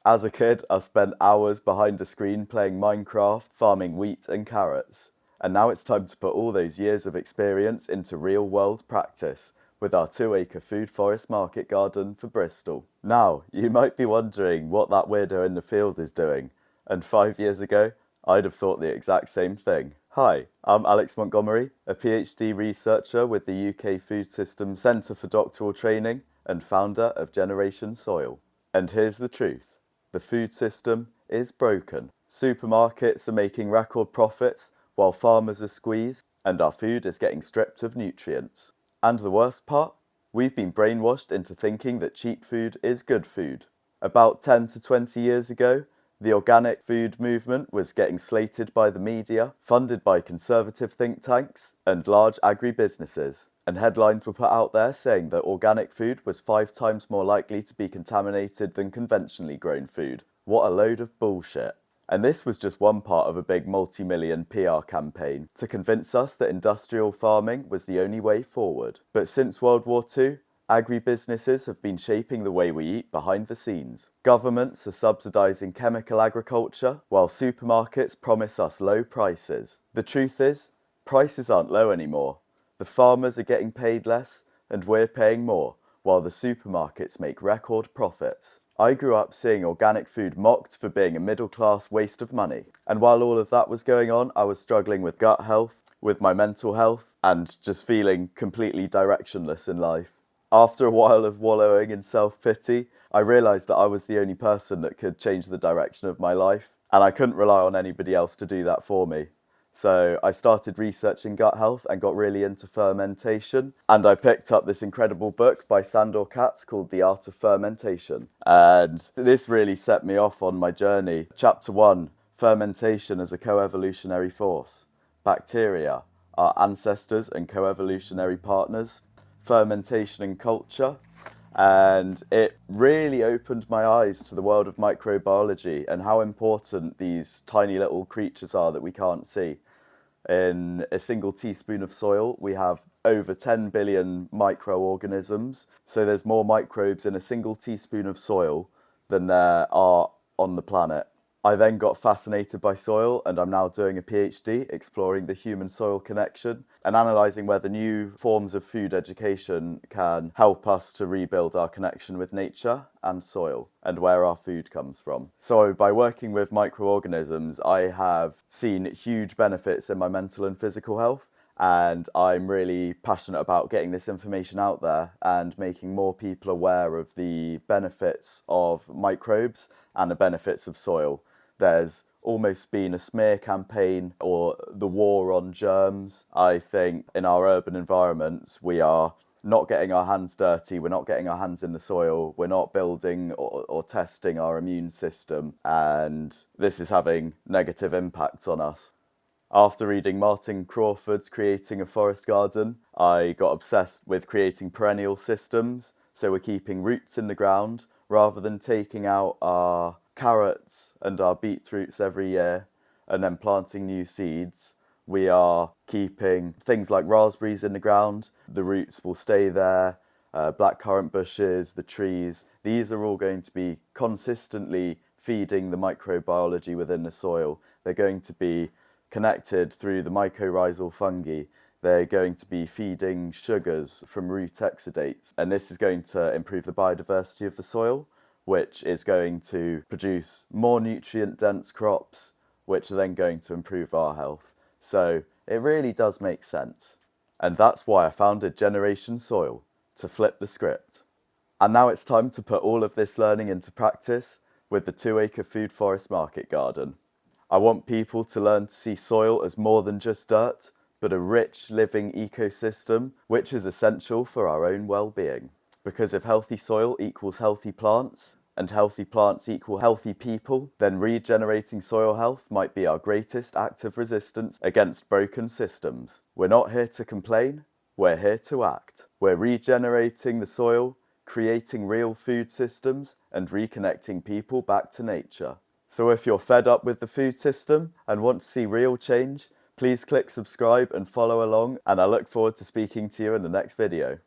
As a kid, I spent hours behind the screen playing Minecraft, farming wheat and carrots. And now it's time to put all those years of experience into real-world practice with our 2-acre food forest market garden for Bristol. Now, you might be wondering what that weirdo in the field is doing. And 5 years ago, I'd have thought the exact same thing. Hi, I'm Alex Montgomery, a PhD researcher with the UK Food Systems Centre for Doctoral Training and founder of Generation Soil. And here's the truth. The food system is broken. Supermarkets are making record profits while farmers are squeezed, and our food is getting stripped of nutrients. And the worst part? We've been brainwashed into thinking that cheap food is good food. About 10 to 20 years ago, the organic food movement was getting slated by the media, funded by conservative think tanks and large agribusinesses. And headlines were put out there saying that organic food was 5 times more likely to be contaminated than conventionally grown food. What a load of bullshit. And this was just one part of a big multi-million PR campaign to convince us that industrial farming was the only way forward. But since World War II, agribusinesses have been shaping the way we eat behind the scenes. Governments are subsidising chemical agriculture, while supermarkets promise us low prices. The truth is, prices aren't low anymore. The farmers are getting paid less, and we're paying more, while the supermarkets make record profits. I grew up seeing organic food mocked for being a middle-class waste of money. And while all of that was going on, I was struggling with gut health, with my mental health, and just feeling completely directionless in life. After a while of wallowing in self-pity, I realised that I was the only person that could change the direction of my life, and I couldn't rely on anybody else to do that for me. So I started researching gut health and got really into fermentation. And I picked up this incredible book by Sandor Katz called The Art of Fermentation. And this really set me off on my journey. Chapter 1, Fermentation as a Co-Evolutionary Force. Bacteria, our ancestors and co-evolutionary partners. Fermentation and culture. And it really opened my eyes to the world of microbiology and how important these tiny little creatures are that we can't see. In a single teaspoon of soil, we have over 10 billion microorganisms. So there's more microbes in a single teaspoon of soil than there are on the planet. I then got fascinated by soil, and I'm now doing a PhD exploring the human-soil connection and analysing whether new forms of food education can help us to rebuild our connection with nature and soil and where our food comes from. So by working with microorganisms, I have seen huge benefits in my mental and physical health, and I'm really passionate about getting this information out there and making more people aware of the benefits of microbes and the benefits of soil. There's almost been a smear campaign or the war on germs. I think in our urban environments, we are not getting our hands dirty, we're not getting our hands in the soil, we're not building or testing our immune system, and this is having negative impacts on us. After reading Martin Crawford's Creating a Forest Garden, I got obsessed with creating perennial systems, so we're keeping roots in the ground rather than taking out our carrots and our beetroots every year and then planting new seeds. We are keeping things like raspberries in the ground. The roots will stay there. Blackcurrant bushes, the trees, these are all going to be consistently feeding the microbiology within the soil. They're going to be connected through the mycorrhizal fungi. They're going to be feeding sugars from root exudates, and this is going to improve the biodiversity of the soil, which is going to produce more nutrient-dense crops, which are then going to improve our health. So it really does make sense. And that's why I founded Generation Soil, to flip the script. And now it's time to put all of this learning into practice with the 2-acre food forest market garden. I want people to learn to see soil as more than just dirt, but a rich, living ecosystem, which is essential for our own well-being. Because if healthy soil equals healthy plants, and healthy plants equal healthy people, then regenerating soil health might be our greatest act of resistance against broken systems. We're not here to complain, we're here to act. We're regenerating the soil, creating real food systems, and reconnecting people back to nature. So if you're fed up with the food system and want to see real change, please click subscribe and follow along, and I look forward to speaking to you in the next video.